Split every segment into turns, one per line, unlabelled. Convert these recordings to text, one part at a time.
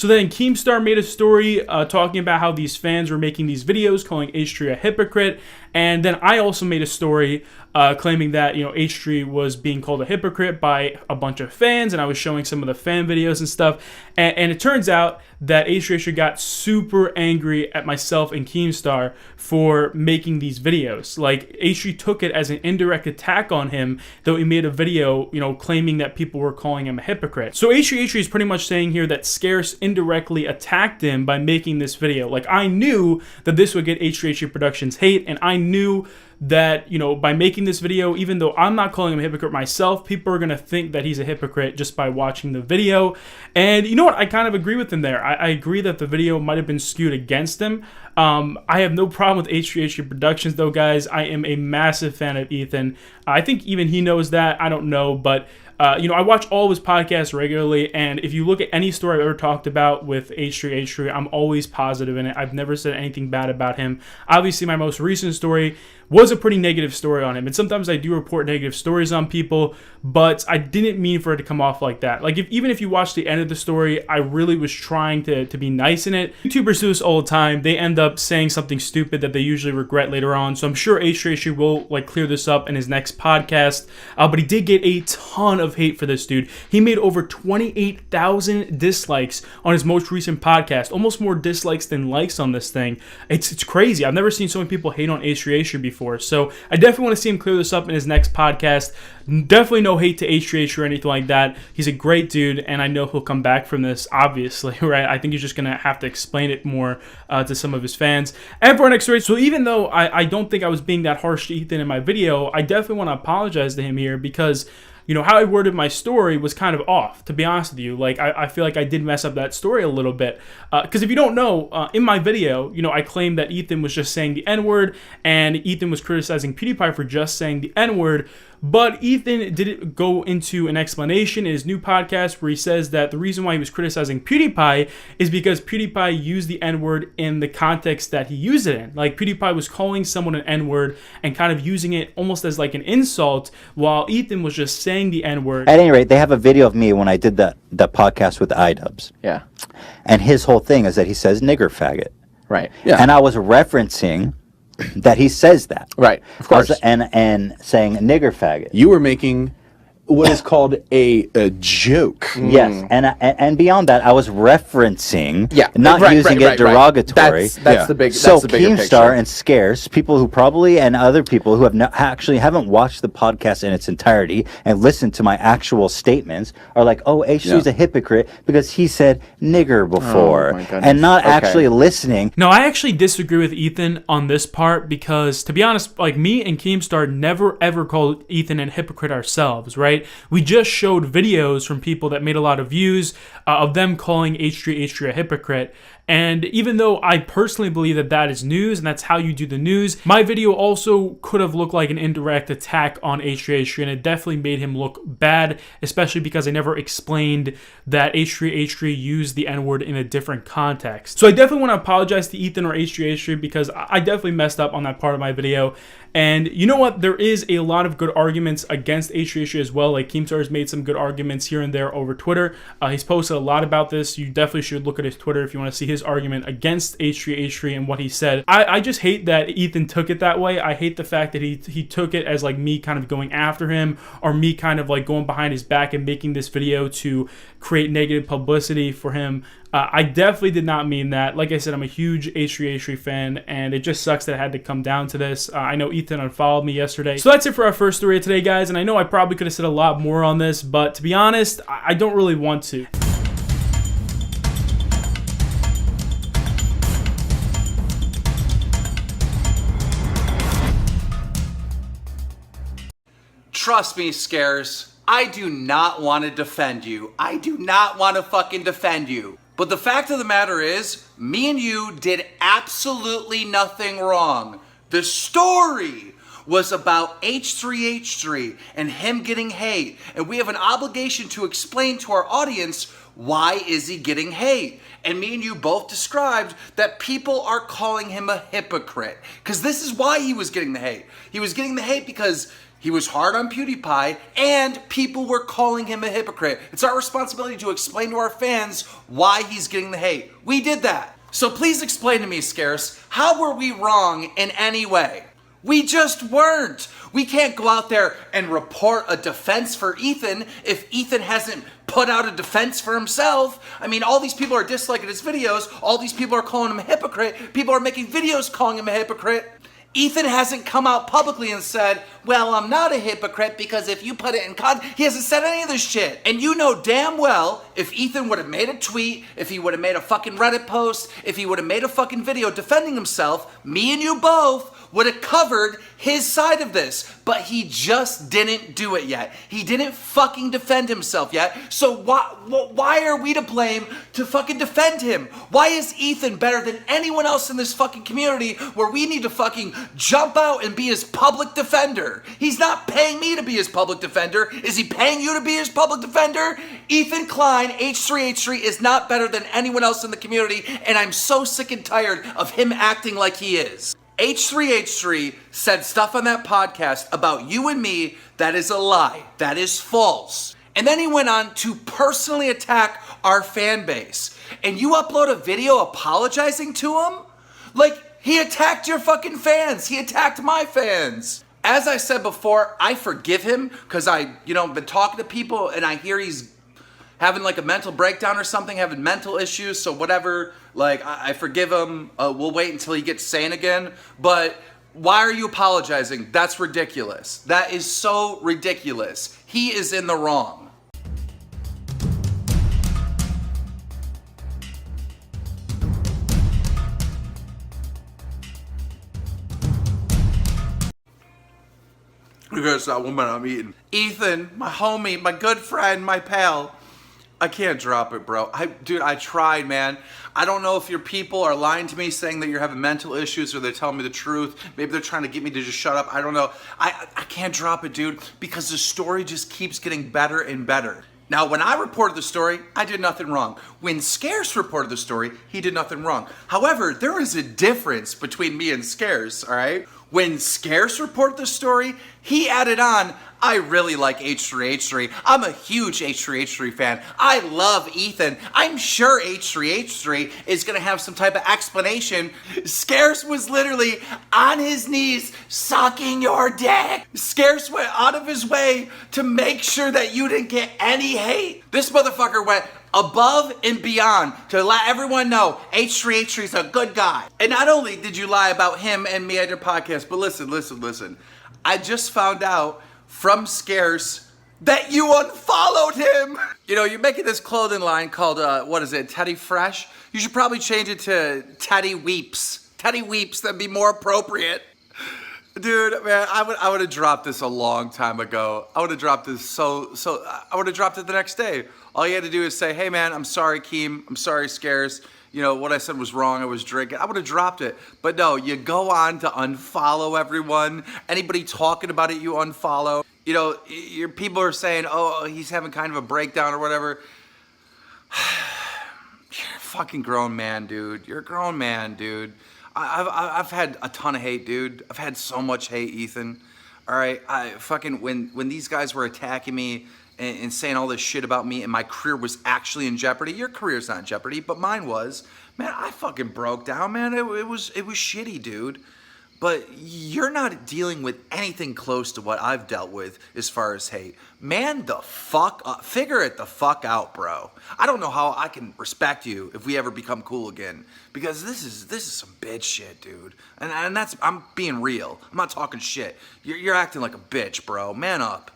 So then Keemstar made a story talking about how these fans were making these videos calling H3 a hypocrite. And then I also made a story claiming that, H3 was being called a hypocrite by a bunch of fans, and I was showing some of the fan videos and stuff. And it turns out that H3H3 got super angry at myself and Keemstar for making these videos. Like, H3 took it as an indirect attack on him, though he made a video, claiming that people were calling him a hypocrite. So H3H3 is pretty much saying here that Scarce indirectly attacked him by making this video. Like, I knew that this would get H3H3 Productions hate, and I knew that, by making this video, even though I'm not calling him a hypocrite myself, people are going to think that he's a hypocrite just by watching the video. And you know what? I kind of agree with him there. I agree that the video might have been skewed against him. I have no problem with H3H3 Productions, though, guys. I am a massive fan of Ethan. I think even he knows that. I don't know, but I watch all of his podcasts regularly, and if you look at any story I've ever talked about with H3H3, I'm always positive in it. I've never said anything bad about him. Obviously, my most recent story was a pretty negative story on him, and sometimes I do report negative stories on people, but I didn't mean for it to come off like that. Like, even if you watch the end of the story, I really was trying to be nice in it. YouTubers do this all the time. They end up saying something stupid that they usually regret later on, so I'm sure H3H3 will clear this up in his next podcast, but he did get a ton of hate for this dude. He made over 28,000 dislikes on his most recent podcast, almost more dislikes than likes on this thing. It's crazy. I've never seen so many people hate on H3H3 before, so I definitely want to see him clear this up in his next podcast. Definitely no hate to H3H3 or anything like that. He's a great dude, and I know he'll come back from this, obviously, right? I think he's just going to have to explain it more to some of his fans. And for our next story, so even though I don't think I was being that harsh to Ethan in my video, I definitely want to apologize to him here because how I worded my story was kind of off, to be honest with you. Like, I feel like I did mess up that story a little bit. Because if you don't know, in my video, I claimed that Ethan was just saying the N-word, and Ethan was criticizing PewDiePie for just saying the N-word. But Ethan did go into an explanation in his new podcast where he says that the reason why he was criticizing PewDiePie is because PewDiePie used the N-word in the context that he used it in. Like, PewDiePie was calling someone an N-word and kind of using it almost as like an insult, while Ethan was just saying the N-word.
At any rate, they have a video of me when I did the podcast with iDubbbz.
Yeah.
And his whole thing is that he says nigger faggot.
Right. Yeah.
And I was referencing that he says that.
Right. Of course.
And saying nigger faggot.
You were making what is called a joke.
Yes, and beyond that, I was referencing, not
right,
using it derogatory.
That's the big.
So
that's the bigger
Keemstar
picture.
and Scarce, people who probably and other people who have actually haven't watched the podcast in its entirety and listened to my actual statements are like, oh, H3's a hypocrite because he said nigger before, and not actually listening.
No, I actually disagree with Ethan on this part because, to be honest, like, me and Keemstar never ever called Ethan a hypocrite ourselves, right? We just showed videos from people that made a lot of views of them calling H3H3 a hypocrite. And even though I personally believe that that is news and that's how you do the news, my video also could have looked like an indirect attack on H3H3, and it definitely made him look bad, especially because I never explained that H3H3 used the N-word in a different context. So I definitely want to apologize to Ethan or H3H3 because I definitely messed up on that part of my video. And you know what? There is a lot of good arguments against H3H3 as well. Like, Keemstar has made some good arguments here and there over Twitter. He's posted a lot about this. You definitely should look at his Twitter if you want to see his argument against H3H3 and what he said. I just hate that Ethan took it that way. I hate the fact that he took it as like me kind of going after him, or me kind of like going behind his back and making this video to create negative publicity for him. I definitely did not mean that. Like I said, I'm a huge H3H3 fan, and it just sucks that it had to come down to this. I know Ethan unfollowed me yesterday. So that's it for our first story of today, guys, and I know I probably could have said a lot more on this, but to be honest, I don't really want to.
Trust me, Scarce, I do not want to defend you. I do not want to fucking defend you. But the fact of the matter is, me and you did absolutely nothing wrong. The story was about H3H3 and him getting hate. And we have an obligation to explain to our audience, why is he getting hate? And me and you both described that people are calling him a hypocrite. Because this is why he was getting the hate. He was getting the hate because He was hard on PewDiePie, and people were calling him a hypocrite. It's our responsibility to explain to our fans why he's getting the hate. We did that. So please explain to me, Scarce, how were we wrong in any way? We just weren't. We can't go out there and report a defense for Ethan if Ethan hasn't put out a defense for himself. I mean, all these people are disliking his videos. All these people are calling him a hypocrite. People are making videos calling him a hypocrite. Ethan hasn't come out publicly and said, well, I'm not a hypocrite because if you put it in he hasn't said any of this shit. And you know damn well if Ethan would have made a tweet, if he would have made a fucking Reddit post, if he would have made a fucking video defending himself, me and you both would have covered his side of this. But he just didn't do it yet. He didn't fucking defend himself yet. So why are we to blame to fucking defend him? Why is Ethan better than anyone else in this fucking community where we need to fucking jump out and be his public defender? He's not paying me to be his public defender. Is he paying you to be his public defender? Ethan Klein, H3H3, is not better than anyone else in the community, and I'm so sick and tired of him acting like he is. H3H3 said stuff on that podcast about you and me that is a lie, that is false. And then he went on to personally attack our fan base. And you upload a video apologizing to him? Like, he attacked your fucking fans. He attacked my fans. As I said before, I forgive him because been talking to people and I hear he's having like a mental breakdown or something, having mental issues, so whatever, like, I forgive him. We'll wait until he gets sane again. But why are you apologizing? That's ridiculous. That is so ridiculous. He is in the wrong. Because that woman I'm eating. Ethan, my homie, my good friend, my pal. I can't drop it, bro. Dude, I tried, man. I don't know if your people are lying to me saying that you're having mental issues or they're telling me the truth. Maybe they're trying to get me to just shut up. I don't know. I can't drop it, dude, because the story just keeps getting better and better. Now, when I reported the story, I did nothing wrong. When Scarce reported the story, he did nothing wrong. However, there is a difference between me and Scarce, all right? When Scarce reported the story, he added on, I really like H3H3. I'm a huge H3H3 fan. I love Ethan. I'm sure H3H3 is going to have some type of explanation. Scarce was literally on his knees sucking your dick. Scarce went out of his way to make sure that you didn't get any hate. This motherfucker went above and beyond to let everyone know H3H3 is a good guy. And not only did you lie about him and me at your podcast, but listen. I just found out from Scarce that you unfollowed him. You know, you're making this clothing line called, Teddy Fresh? You should probably change it to Teddy Weeps. Teddy Weeps, that'd be more appropriate. Dude, man, I would have dropped this a long time ago. I would have dropped this I would have dropped it the next day. All you had to do is say, hey man, I'm sorry, Keem. I'm sorry, Scarce. You know, what I said was wrong. I was drinking. I would have dropped it. But no, you go on to unfollow everyone. Anybody talking about it, you unfollow. You know, your people are saying, oh, he's having kind of a breakdown or whatever. You're a fucking grown man, dude. You're a grown man, dude. I've had a ton of hate, dude. I've had so much hate, Ethan. All right, when these guys were attacking me and saying all this shit about me and my career was actually in jeopardy. Your career's not in jeopardy, but mine was. Man, I fucking broke down, man. It was shitty, dude. But you're not dealing with anything close to what I've dealt with as far as hate. Man the fuck up. Figure it the fuck out, bro. I don't know how I can respect you if we ever become cool again. Because this is some bitch shit, dude. And that's, I'm being real. I'm not talking shit. You're acting like a bitch, bro. Man up.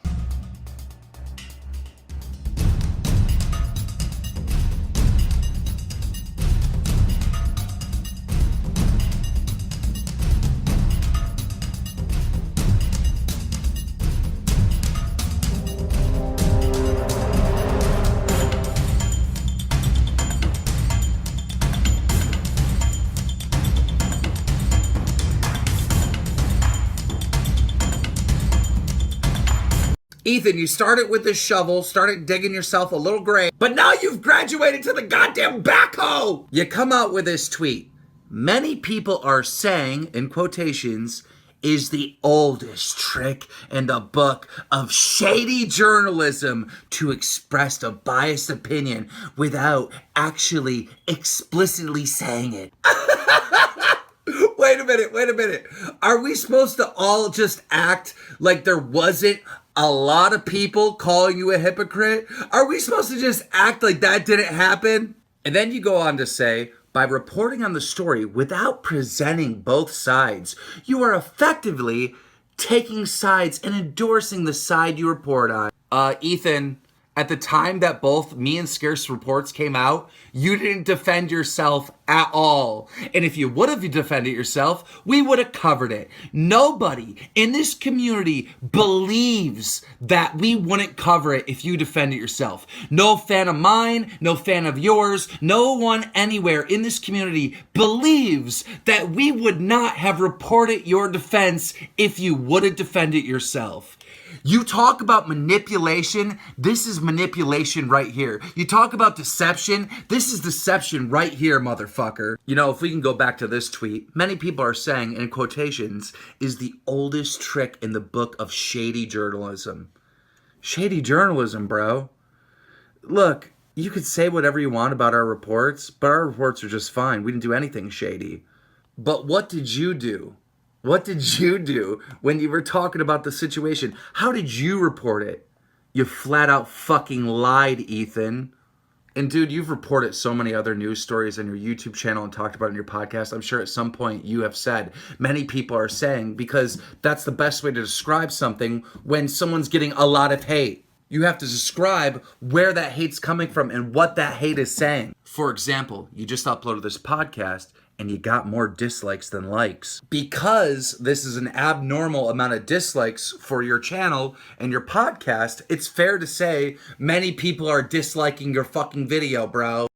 Ethan, you started with the shovel, started digging yourself a little grave, but now you've graduated to the goddamn backhoe! You come out with this tweet. Many people are saying, in quotations, is the oldest trick in the book of shady journalism to express a biased opinion without actually explicitly saying it. Wait a minute. Are we supposed to all just act like there wasn't a lot of people calling you a hypocrite? Are we supposed to just act like that didn't happen? And then you go on to say, by reporting on the story without presenting both sides, you are effectively taking sides and endorsing the side you report on. Ethan, at the time that both me and Scarce reports came out, you didn't defend yourself at all. And if you would have defended yourself, we would have covered it. Nobody in this community believes that we wouldn't cover it if you defended yourself. No fan of mine, no fan of yours, no one anywhere in this community believes that we would not have reported your defense if you would have defended yourself. You talk about manipulation, this is manipulation right here. You talk about deception, this is deception right here, motherfucker. You know, if we can go back to this tweet, many people are saying, in quotations, is the oldest trick in the book of shady journalism. Shady journalism, bro. Look, you could say whatever you want about our reports, but our reports are just fine. We didn't do anything shady. But what did you do? What did you do when you were talking about the situation? How did you report it? You flat out fucking lied, Ethan. And dude, you've reported so many other news stories on your YouTube channel and talked about it in your podcast. I'm sure at some point you have said, many people are saying, because that's the best way to describe something when someone's getting a lot of hate. You have to describe where that hate's coming from and what that hate is saying. For example, you just uploaded this podcast and you got more dislikes than likes. Because this is an abnormal amount of dislikes for your channel and your podcast, it's fair to say many people are disliking your fucking video, bro.